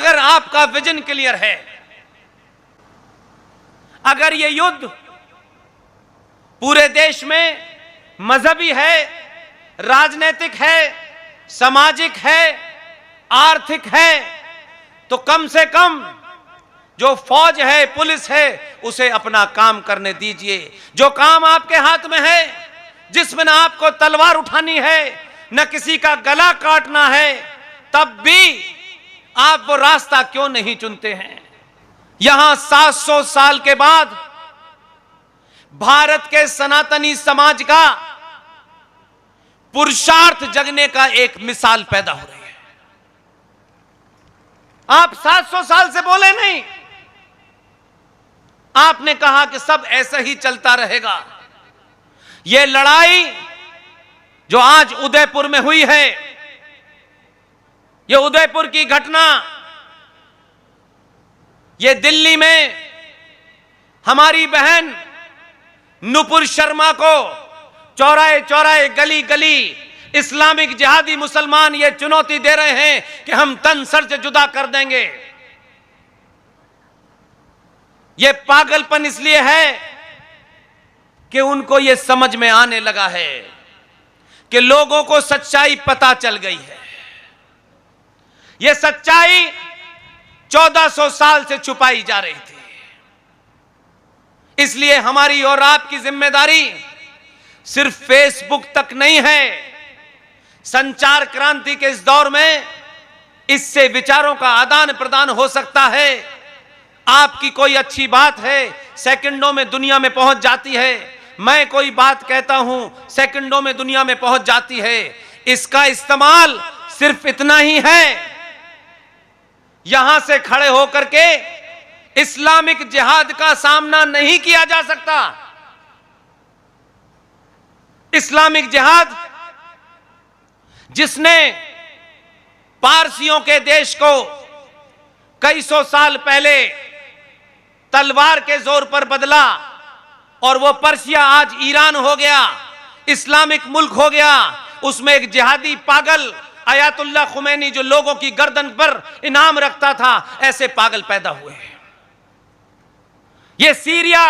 अगर आपका vision clear है, अगर ये युद्ध पूरे देश में मजहबी है, राजनीतिक है, सामाजिक है, आर्थिक है, तो कम से कम जो फौज है, पुलिस है, उसे अपना काम करने दीजिए। जो काम आपके हाथ में है, जिसमें ना आपको तलवार उठानी है, न किसी का गला काटना है, तब भी आप वो रास्ता क्यों नहीं चुनते हैं? यहां 700 साल के बाद भारत के सनातनी समाज का पुरुषार्थ जगने का एक मिसाल पैदा हो रही है। आप 700 साल से बोले नहीं, आपने कहा कि सब ऐसा ही चलता रहेगा। यह लड़ाई जो आज उदयपुर में हुई है, यह उदयपुर की घटना, यह दिल्ली में हमारी बहन नुपुर शर्मा को चौराहे चौराहे, गली गली इस्लामिक जिहादी मुसलमान ये चुनौती दे रहे हैं कि हम तन सर से जुदा कर देंगे। ये पागलपन इसलिए है कि उनको ये समझ में आने लगा है कि लोगों को सच्चाई पता चल गई है। ये सच्चाई 1400 साल से छुपाई जा रही थी। इसलिए हमारी और आपकी जिम्मेदारी सिर्फ फेसबुक तक नहीं है। संचार क्रांति के इस दौर में इससे विचारों का आदान प्रदान हो सकता है। आपकी कोई अच्छी बात है, सेकंडों में दुनिया में पहुंच जाती है। मैं कोई बात कहता हूं, सेकंडों में दुनिया में पहुंच जाती है। इसका इस्तेमाल सिर्फ इतना ही है, यहां से खड़े होकर के इस्लामिक जिहाद का सामना नहीं किया जा सकता। इस्लामिक जिहाद जिसने पारसियों के देश को कई सौ साल पहले तलवार के जोर पर बदला और वो पर्सिया आज ईरान हो गया, इस्लामिक मुल्क हो गया, उसमें एक जिहादी पागल आयतुल्लाह खुमैनी जो लोगों की गर्दन पर इनाम रखता था, ऐसे पागल पैदा हुए। ये सीरिया,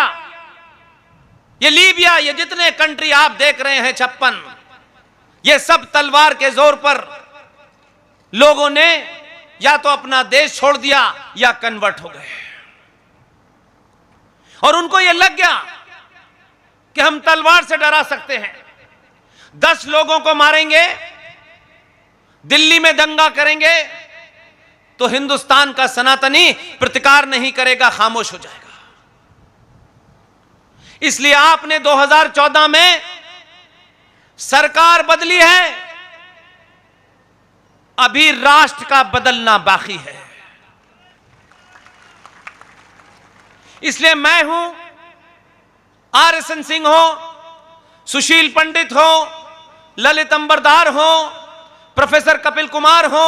ये लीबिया, ये जितने कंट्री आप देख रहे हैं 56, ये सब तलवार के जोर पर लोगों ने या तो अपना देश छोड़ दिया या कन्वर्ट हो गए। और उनको यह लग गया कि हम तलवार से डरा सकते हैं। 10 लोगों को मारेंगे, दिल्ली में दंगा करेंगे, तो हिंदुस्तान का सनातनी प्रतिकार नहीं करेगा, खामोश हो जाएगा। इसलिए आपने 2014 में सरकार बदली है, अभी राष्ट्र का बदलना बाकी है। इसलिए मैं हूं, आरएसएन सिंह हो, सुशील पंडित हो, ललित अंबरदार हो, प्रोफेसर कपिल कुमार हो,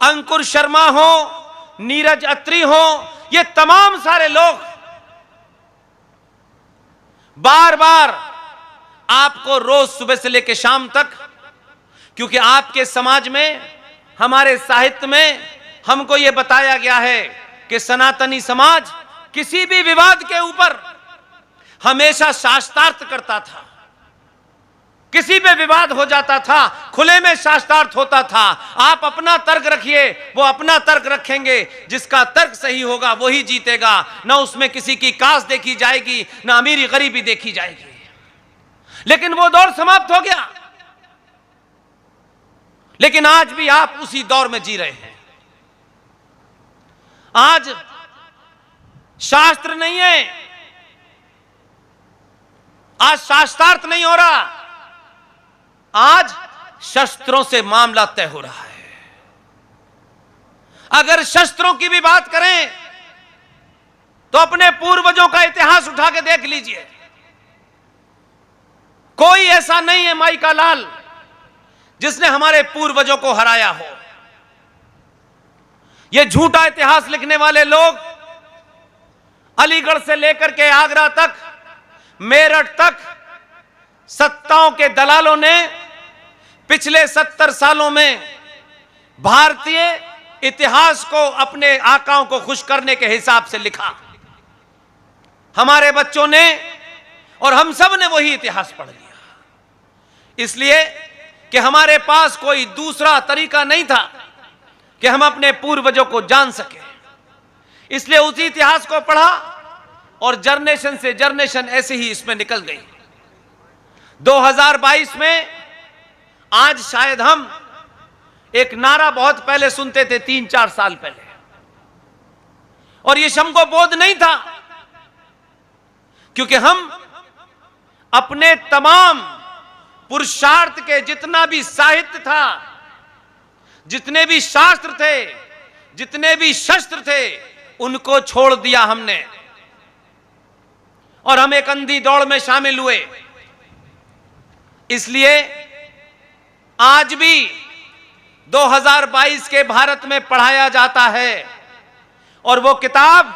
अंकुर शर्मा हो, नीरज अत्री हो, ये तमाम सारे लोग बार बार आपको रोज सुबह से लेकर शाम तक, क्योंकि आपके समाज में, हमारे साहित्य में हमको यह बताया गया है कि सनातनी समाज किसी भी विवाद के ऊपर हमेशा शास्त्रार्थ करता था। किसी पे विवाद हो जाता था, खुले में शास्त्रार्थ होता था। आप अपना तर्क रखिए, वो अपना तर्क रखेंगे, जिसका तर्क सही होगा वही जीतेगा। ना उसमें किसी की कास्ट देखी जाएगी, ना अमीरी गरीबी देखी जाएगी। लेकिन वो दौर समाप्त हो गया। लेकिन आज भी आप उसी दौर में जी रहे हैं। आज शास्त्र नहीं है, आज शास्त्रार्थ नहीं हो रहा, आज शस्त्रों से मामला तय हो रहा है। अगर शस्त्रों की भी बात करें तो अपने पूर्वजों का इतिहास उठा के देख लीजिए। कोई ऐसा नहीं है माई का लाल जिसने हमारे पूर्वजों को हराया हो। ये झूठा इतिहास लिखने वाले लोग अलीगढ़ से लेकर के आगरा तक, मेरठ तक, सत्ताओं के दलालों ने पिछले 70 सालों में भारतीय इतिहास को अपने आकाओं को खुश करने के हिसाब से लिखा। हमारे बच्चों ने और हम सब ने वही इतिहास पढ़ लिया, इसलिए कि हमारे पास कोई दूसरा तरीका नहीं था कि हम अपने पूर्वजों को जान सके। इसलिए उसी इतिहास को पढ़ा और जनरेशन से जनरेशन ऐसे ही इसमें निकल गई। 2022 में आज शायद हम एक नारा बहुत पहले सुनते थे, 3-4 साल पहले, और यह हमको बोध नहीं था, क्योंकि हम अपने तमाम पुरुषार्थ के जितना भी साहित्य था, जितने भी शास्त्र थे, जितने भी शस्त्र थे, उनको छोड़ दिया हमने और हम एक अंधी दौड़ में शामिल हुए। इसलिए आज भी 2022 के भारत में पढ़ाया जाता है और वो किताब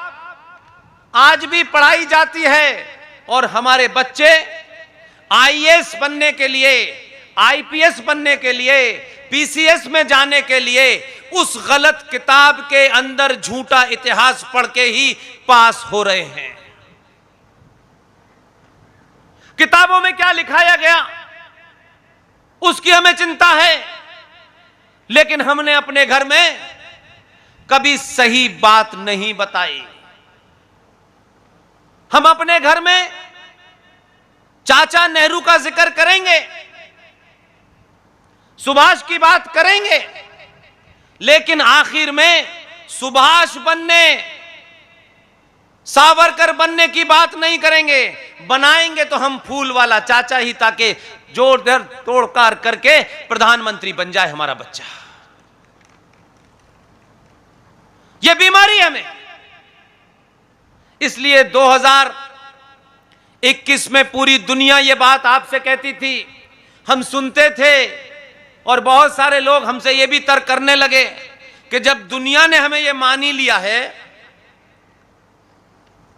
आज भी पढ़ाई जाती है, और हमारे बच्चे आईएएस बनने के लिए, आईपीएस बनने के लिए, पीसीएस में जाने के लिए उस गलत किताब के अंदर झूठा इतिहास पढ़ के ही पास हो रहे हैं। किताबों में क्या लिखाया गया उसकी हमें चिंता है, लेकिन हमने अपने घर में कभी सही बात नहीं बताई। हम अपने घर में चाचा नेहरू का जिक्र करेंगे, सुभाष की बात करेंगे, लेकिन आखिर में सुभाष बनने, सावरकर बनने की बात नहीं करेंगे। बनाएंगे तो हम फूल वाला चाचा ही, ताकि जोड़ तोड़कार करके प्रधानमंत्री बन जाए हमारा बच्चा। यह बीमारी है हमें। इसलिए 2021 में पूरी दुनिया यह बात आपसे कहती थी, हम सुनते थे, और बहुत सारे लोग हमसे यह भी तर्क करने लगे कि जब दुनिया ने हमें यह मान ही लिया है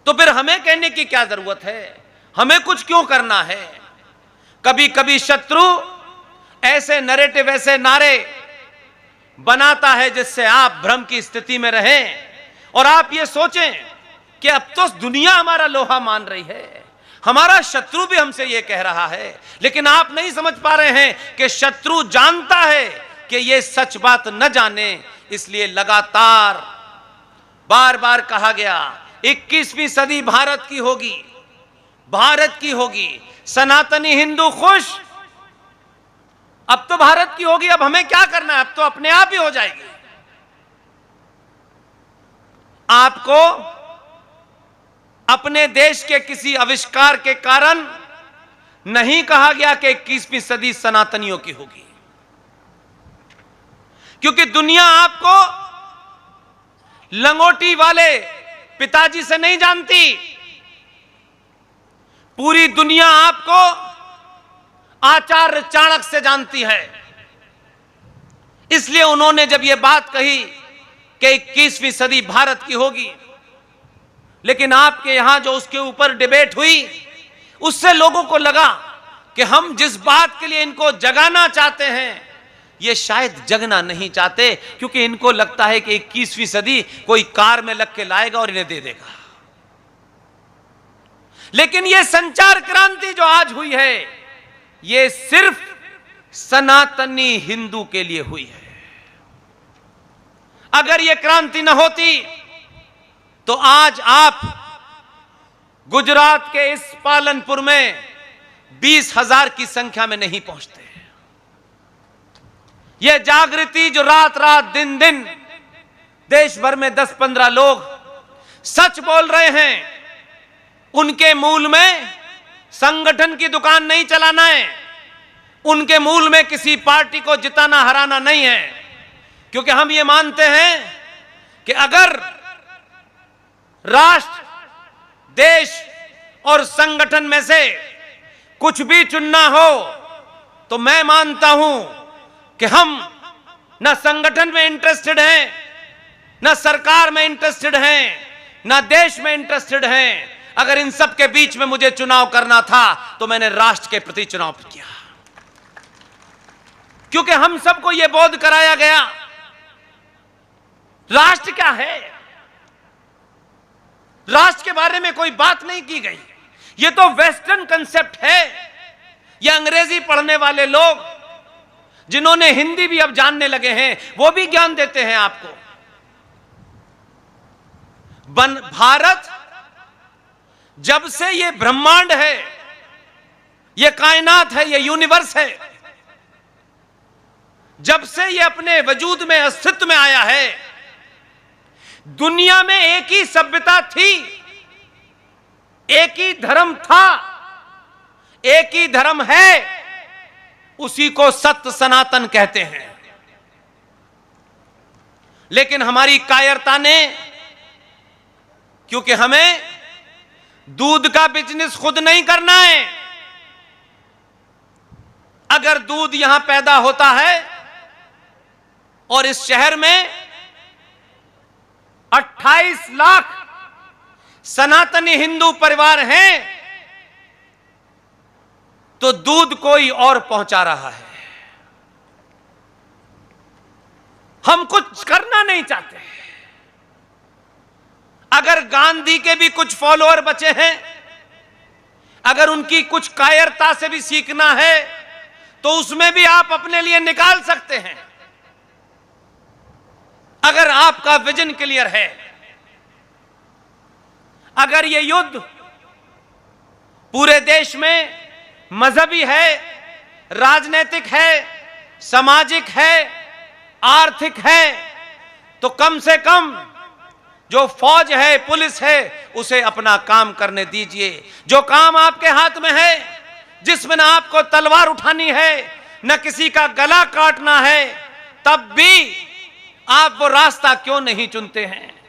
तो फिर हमें कहने की क्या जरूरत है, हमें कुछ क्यों करना है। कभी कभी शत्रु ऐसे नैरेटिव, ऐसे नारे बनाता है जिससे आप भ्रम की स्थिति में रहें और आप ये सोचें कि अब तो दुनिया हमारा लोहा मान रही है, हमारा शत्रु भी हमसे यह कह रहा है। लेकिन आप नहीं समझ पा रहे हैं कि शत्रु जानता है कि यह सच बात न जाने, इसलिए लगातार बार बार कहा गया 21वीं सदी भारत की होगी, भारत की होगी, सनातनी हिंदू खुश। अब तो भारत की होगी, अब हमें क्या करना है, अब तो अपने आप ही हो जाएगी। आपको अपने देश के किसी आविष्कार के कारण नहीं कहा गया कि 21वीं सदी सनातनियों की होगी, क्योंकि दुनिया आपको लंगोटी वाले पिताजी से नहीं जानती। पूरी दुनिया आपको आचार्य चाणक्य से जानती है। इसलिए उन्होंने जब यह बात कही कि 21वीं सदी भारत की होगी, लेकिन आपके यहां जो उसके ऊपर डिबेट हुई, उससे लोगों को लगा कि हम जिस बात के लिए इनको जगाना चाहते हैं, ये शायद जगना नहीं चाहते, क्योंकि इनको लगता है कि 21वीं सदी कोई कार में लग के लाएगा और इन्हें दे देगा। लेकिन ये संचार क्रांति जो आज हुई है, ये सिर्फ सनातनी हिंदू के लिए हुई है। अगर ये क्रांति न होती तो आज आप गुजरात के इस पालनपुर में 20,000 की संख्या में नहीं पहुंचते। यह जागृति जो रात रात दिन दिन देश भर में 10-15 लोग सच बोल रहे हैं, उनके मूल में संगठन की दुकान नहीं चलाना है, उनके मूल में किसी पार्टी को जिताना हराना नहीं है। क्योंकि हम ये मानते हैं कि अगर राष्ट्र, देश और संगठन में से कुछ भी चुनना हो तो मैं मानता हूं कि हम न संगठन में इंटरेस्टेड हैं, न सरकार में इंटरेस्टेड हैं, न देश में इंटरेस्टेड हैं। अगर इन सब के बीच में मुझे चुनाव करना था तो मैंने राष्ट्र के प्रति चुनाव किया, क्योंकि हम सबको यह बोध कराया गया राष्ट्र क्या है? राष्ट्र के बारे में कोई बात नहीं की गई। यह तो वेस्टर्न कंसेप्ट है। यह अंग्रेजी पढ़ने वाले लोग, जिन्होंने हिंदी भी अब जानने लगे हैं, वो भी ज्ञान देते हैं आपको। भारत जब से यह ब्रह्मांड है, यह कायनात है, यह यूनिवर्स है, जब से यह अपने वजूद में, अस्तित्व में आया है, दुनिया में एक ही सभ्यता थी, एक ही धर्म था, एक ही धर्म है, उसी को सत्य सनातन कहते हैं। लेकिन हमारी कायरता ने, क्योंकि हमें दूध का बिजनेस खुद नहीं करना है। अगर दूध यहां पैदा होता है और इस शहर में 28 लाख सनातनी हिंदू परिवार हैं, तो दूध कोई और पहुंचा रहा है। हम कुछ करना नहीं चाहते। अगर गांधी के भी कुछ फॉलोअर बचे हैं, अगर उनकी कुछ कायरता से भी सीखना है, तो उसमें भी आप अपने लिए निकाल सकते हैं। अगर आपका विजन क्लियर है, अगर यह युद्ध पूरे देश में मजहबी है, राजनीतिक है, सामाजिक है, आर्थिक है, तो कम से कम जो फौज है, पुलिस है, उसे अपना काम करने दीजिए। जो काम आपके हाथ में है, जिसमें ना आपको तलवार उठानी है, न किसी का गला काटना है, तब भी आप वो रास्ता क्यों नहीं चुनते हैं?